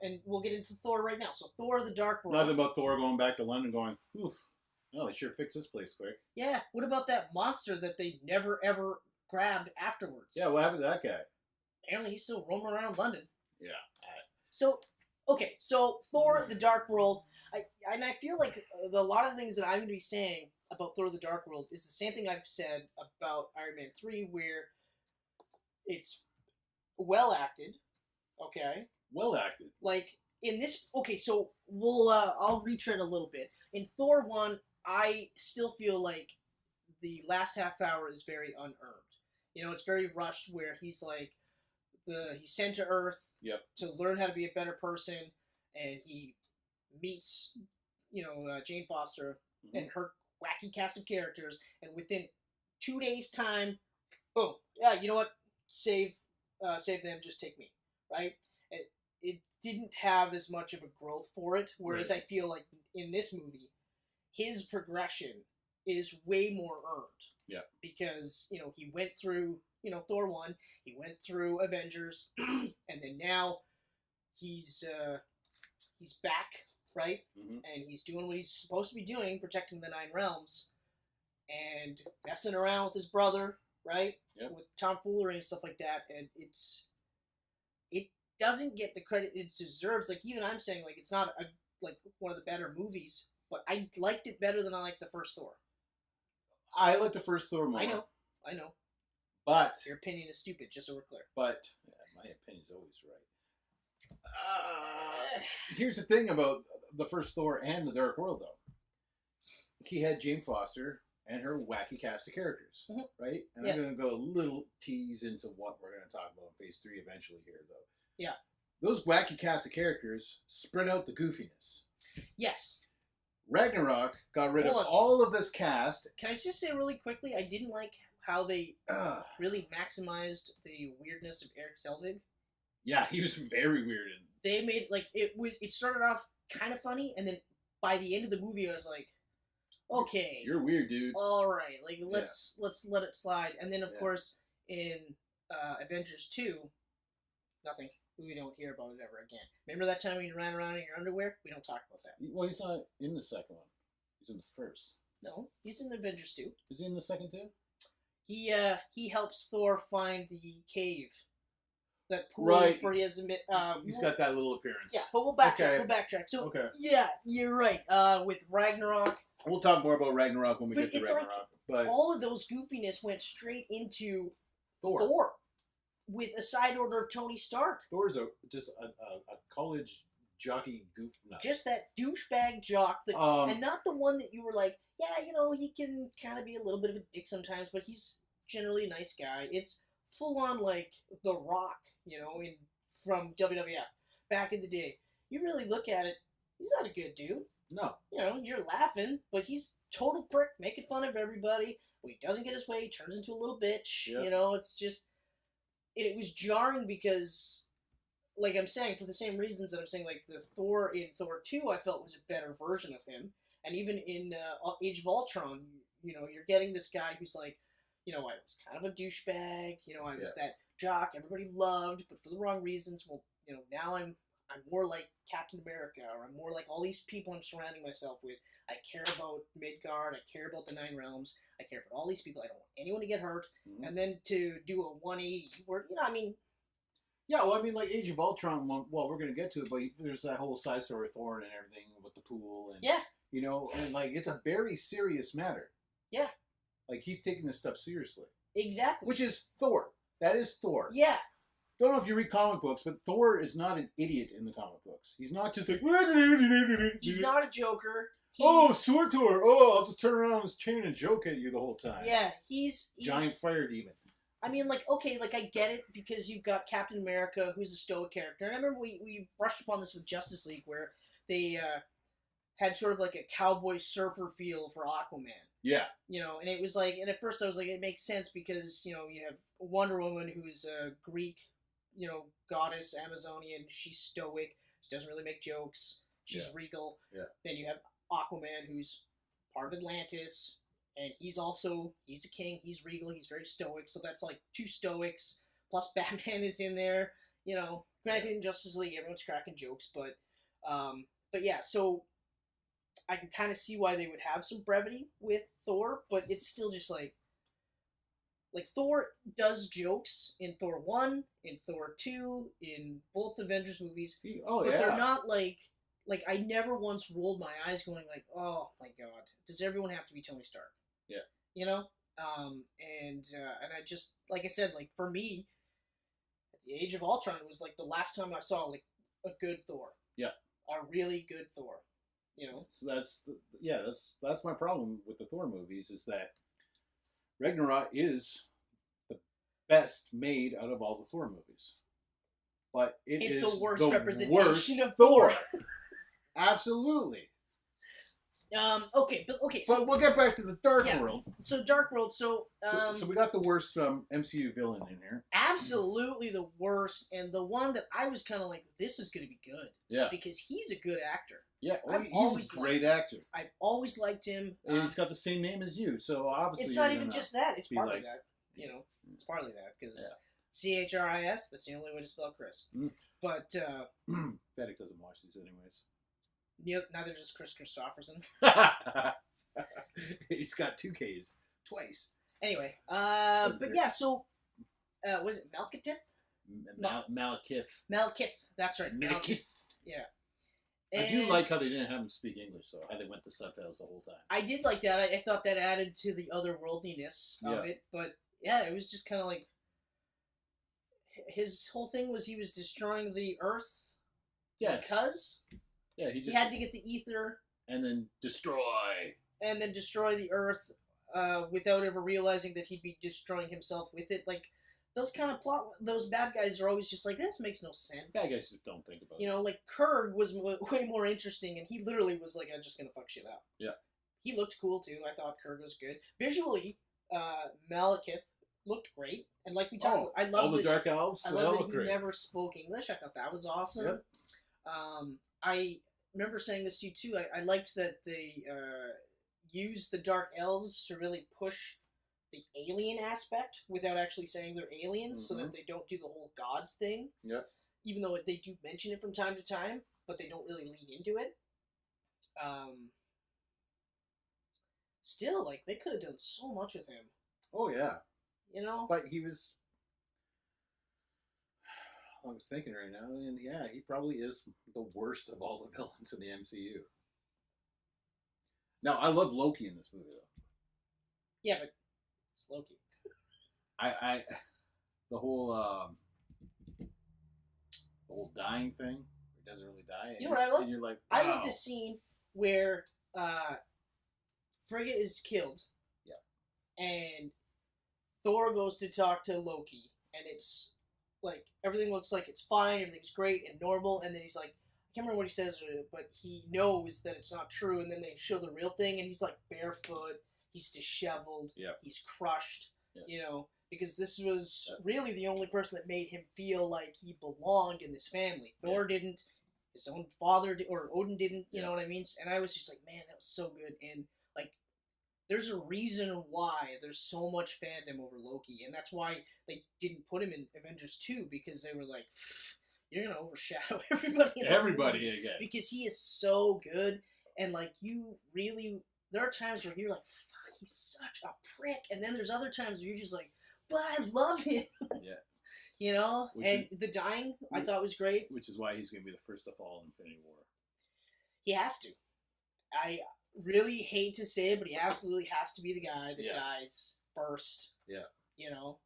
and we'll get into Thor right now. So Thor: The Dark World. Nothing about Thor going back to London going, oof, oh, they sure fixed this place quick. Yeah, what about that monster that they never ever grabbed afterwards? Yeah, what happened to that guy? Apparently he's still roaming around London. Yeah. So, okay, so Thor: The Dark World, I feel like a lot of things that I'm going to be saying about Thor: The Dark World is the same thing I've said about Iron Man 3, where it's well acted, okay? Well acted. Like, in this, okay, so I'll retread a little bit. In Thor 1, I still feel like the last half hour is very unearned. You know, it's very rushed, where he's like, he's sent to Earth to learn how to be a better person, and he meets, Jane Foster and her wacky cast of characters, and within 2 days' time, boom, yeah, you know what, save them, just take me, right? It didn't have as much of a growth for it, whereas I feel like in this movie, his progression is way more earned. Yeah. Because, he went through, Thor 1, he went through Avengers, and then now he's back, right? Mm-hmm. And he's doing what he's supposed to be doing, protecting the Nine Realms, and messing around with his brother, right? Yep. With tomfoolery and stuff like that, and it doesn't get the credit it deserves. Like, even I'm saying, like, it's not one of the better movies, but I liked it better than I liked the first Thor. I like the first Thor more. I know. But your opinion is stupid, just so we're clear. But my opinion's always right. Here's the thing about the first Thor and the Dark World, though. He had Jane Foster and her wacky cast of characters, right? And I'm going to go a little tease into what we're going to talk about in Phase 3 eventually here, though. Yeah. Those wacky cast of characters spread out the goofiness. Yes. Ragnarok got rid of all of this cast. Can I just say really quickly, I didn't like how they really maximized the weirdness of Eric Selvig. Yeah, he was very weird. They made, it started off kind of funny, and then by the end of the movie, I was like, okay. You're weird, dude. All right, let's let it slide. And then, of course, in Avengers 2, nothing. We don't hear about it ever again. Remember that time when you ran around in your underwear? We don't talk about that. Well, he's not in the second one. He's in the first. No, he's in Avengers 2. Is he in the second too? He helps Thor find the cave. That pool where he has he's got that little appearance. Yeah, but we'll backtrack. So, yeah, you're right. With Ragnarok. We'll talk more about Ragnarok when we get to Ragnarok. But all of those goofiness went straight into Thor. With a side order of Tony Stark. Thor's just a college jockey goof nut. Just that douchebag jock. And not the one that you were like, yeah, he can kind of be a little bit of a dick sometimes, but he's generally a nice guy. It's full on like The Rock, from WWF back in the day. You really look at it, he's not a good dude. No. You're laughing, but he's total prick, making fun of everybody. When he doesn't get his way, he turns into a little bitch. Yep. It's just... It was jarring because, like I'm saying, for the same reasons that I'm saying, like, the Thor in Thor 2, I felt was a better version of him. And even in Age of Ultron, you're getting this guy who's like, I was kind of a douchebag, I was that jock everybody loved, but for the wrong reasons. Well, now I'm more like Captain America, or I'm more like all these people I'm surrounding myself with. I care about Midgard, I care about the Nine Realms, I care about all these people, I don't want anyone to get hurt, and then to do a 180, where, Yeah, well, like Age of Ultron, well, we're going to get to it, but there's that whole side story with Thor and everything with the pool, and, and, it's a very serious matter. Yeah. Like, he's taking this stuff seriously. Exactly. Which is Thor. That is Thor. Yeah. Don't know if you read comic books, but Thor is not an idiot in the comic books. He's not just like... He's not a joker. Sword Thor! Oh, I'll just turn around his chain and joke at you the whole time. Yeah, he's... Giant fire demon. I mean, I get it, because you've got Captain America, who's a stoic character. And I remember we brushed upon this with Justice League, where they had sort of like a cowboy surfer feel for Aquaman. Yeah. And it was like... And at first I was like, it makes sense because, you have Wonder Woman, who's a Greek, goddess, Amazonian. She's stoic. She doesn't really make jokes. She's regal. Yeah. Then you have Aquaman, who's part of Atlantis, and he's a king, he's regal, he's very stoic, so that's like two stoics, plus Batman is in there, Granted, in Justice League, everyone's cracking jokes, but yeah, so I can kind of see why they would have some brevity with Thor, but it's still just like Thor does jokes in Thor 1, in Thor 2, in both Avengers movies, but they're not like I never once rolled my eyes going like, oh my god, does everyone have to be Tony Stark? Yeah. You know? And I just, like I said, like for me, at the Age of Ultron was like the last time I saw like a good Thor. Yeah. A really good Thor. You know? So that's my problem with the Thor movies is that Ragnarok is the best made out of all the Thor movies. But it's the worst representation of Thor. Absolutely. Okay. So we'll get back to the Dark World. So Dark World. So we got the worst MCU villain in here. Absolutely the worst, and the one that I was kind of like, this is going to be good. Yeah. Because he's a good actor. Yeah, well, he's a great actor. I've always liked him. And he's got the same name as you, so obviously it's not even just that. It's partly like, that. You know, it's partly that because CHRIS. That's the only way to spell Chris. But Fedek doesn't watch these anyways. Neither does Chris Christopherson. He's got 2 Ks twice. Anyway, but yeah, so was it Malekith? Malekith. Malekith, that's right. Malekith. Yeah. And I do like how they didn't have him speak English, though. How they went to subtitles the whole time. I did like that. I thought that added to the otherworldliness of it. But yeah, it was just kind of like his whole thing was he was destroying the Earth. Yeah. Because he had to get the ether and then destroy the Earth without ever realizing that he'd be destroying himself with it. Like those kind of those bad guys are always just like, this makes no sense. Bad guys just don't think about it. You know, like Kurg was way more interesting, and he literally was like, I'm just gonna fuck shit up. Yeah. He looked cool too. I thought Kurg was good visually. Malekith looked great, and like we talked, I love all the Dark Elves. I love that he never spoke English. I thought that was awesome. Yep. I remember saying this to you too. I liked that they used the Dark Elves to really push the alien aspect without actually saying they're aliens, so that they don't do the whole gods thing. Yeah. Even though they do mention it from time to time, but they don't really lean into it. Still, like, they could have done so much with him. Oh, yeah. You know? But he was... I'm thinking right now, and yeah, he probably is the worst of all the villains in the MCU. Now, I love Loki in this movie, though. Yeah, but it's Loki. The whole dying thing, he doesn't really die. You know what I love? And you're like, wow. I love the scene where Frigga is killed. Yeah. And Thor goes to talk to Loki, and it's like everything looks like it's fine, everything's great and normal, and then he's like, I can't remember what he says, but he knows that it's not true, and then they show the real thing, and he's like barefoot, he's disheveled, he's crushed, you know, because this was really the only person that made him feel like he belonged in this family. Thor didn't, his own father, or Odin didn't, you know what I mean? And I was just like, man, that was so good, and like, there's a reason why there's so much fandom over Loki, and that's why they didn't put him in Avengers 2, because they were like, you're going to overshadow everybody in this movie, again. because he is so good, and like, you really, there are times where you're like, fuck, he's such a prick, and then there's other times where you're just like, but I love him. Yeah. You know? The dying, I thought was great. Which is why he's going to be the first to fall in Infinity War. He has to. I really hate to say it, but he absolutely has to be the guy that dies first. Yeah. You know?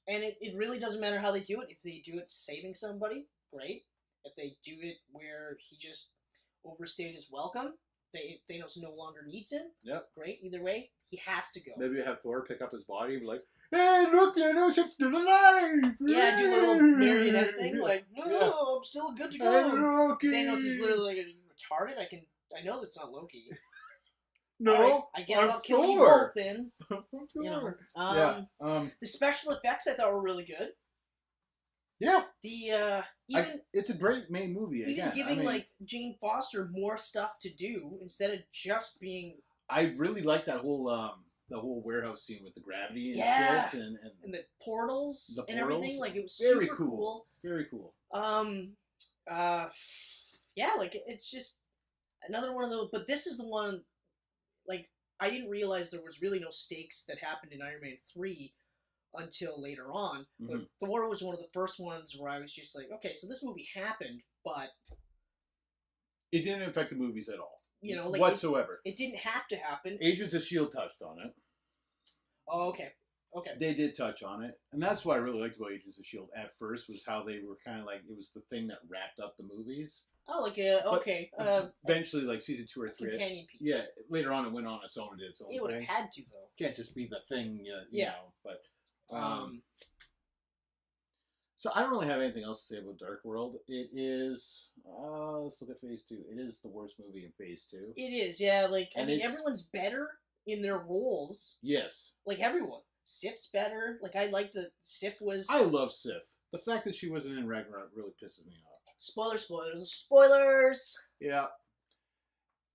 And it really doesn't matter how they do it. If they do it saving somebody, great. If they do it where he just overstayed his welcome, Thanos no longer needs him. Yep. Great. Either way, he has to go. Maybe have Thor pick up his body and be like, hey, look, Thanos, I'm still alive! Yeah, do a little marionette thing, like, no, I'm still good to go. Thanos is literally like, are you retarded? I know that's not Loki. No, right, I guess I'll kill you both then. You know, the special effects I thought were really good. Yeah. It's a great main movie. Even giving like Jane Foster more stuff to do instead of just being. I really like that whole the whole warehouse scene with the gravity and shit, and the portals, and everything. Like, it was very super cool. Very cool. Yeah, like, it's just another one of those. But this is the one, like, I didn't realize there was really no stakes that happened in Iron Man 3 until later on. But Thor was one of the first ones where I was just like, okay, so this movie happened, but it didn't affect the movies at all. You know, like, whatsoever. It didn't have to happen. Agents of S.H.I.E.L.D. touched on it. Oh, okay. Okay. They did touch on it. And that's what I really liked about Agents of S.H.I.E.L.D. at first, was how they were kind of like, it was the thing that wrapped up the movies. Oh, like okay. Eventually, like season 2 or 3. Companion piece. Yeah, later on it went on its own and did its own thing. It would have had to, though. Can't just be the thing, you know. But, so I don't really have anything else to say about Dark World. It is, let's look at Phase 2. It is the worst movie in Phase 2. It is, yeah. Like, I mean, everyone's better in their roles. Yes. Like, everyone. Sif's better. Like, I liked that Sif was... I love Sif. The fact that she wasn't in Ragnarok really pisses me off. Spoilers! Yeah.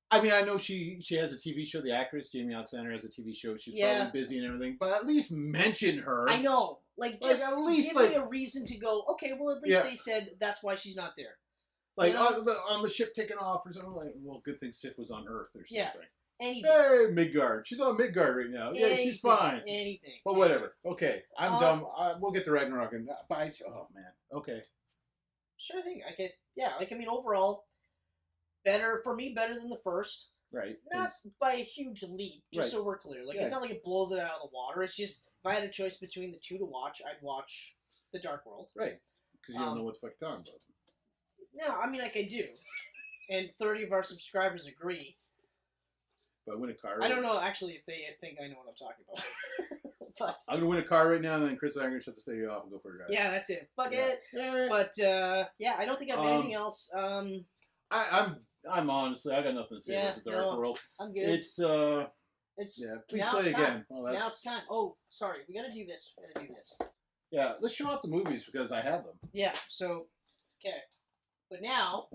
I mean, I know she has a TV show. The actress, Jamie Alexander, has a TV show. She's probably busy and everything. But at least mention her. I know. Like, just at least, give me a reason to go, okay, well, at least they said that's why she's not there. Like, on the ship taking off or something. Like, well, good thing Sif was on Earth or something. Yeah. Anything. Hey, Midgard. She's on Midgard right now. Yeah, she's fine. Anything. But whatever. Okay, I'm dumb. We'll get to Ragnarok. And oh, man. Okay. Sure thing. Like, I mean, overall, better than the first. Right. Not by a huge leap, just so we're clear. Like, it's not like it blows it out of the water. It's just, if I had a choice between the two to watch, I'd watch The Dark World. Right. Because you don't know what the fuck you're talking about. No, I mean, like, I do. And 30 of our subscribers agree. But I win a car. I don't know, actually, if they think I know what I'm talking about. But I'm going to win a car right now, and then Chris and I'm going to shut the video off and go for a drive. Yeah, that's it. Fuck it. Yeah. But, I don't think I have anything else. I'm honestly, I got nothing to say about The Dark World. I'm good. It's please play again. Well, now it's time. Oh, sorry. We got to do this. Yeah, let's show off the movies because I have them. Yeah, so, okay. But now,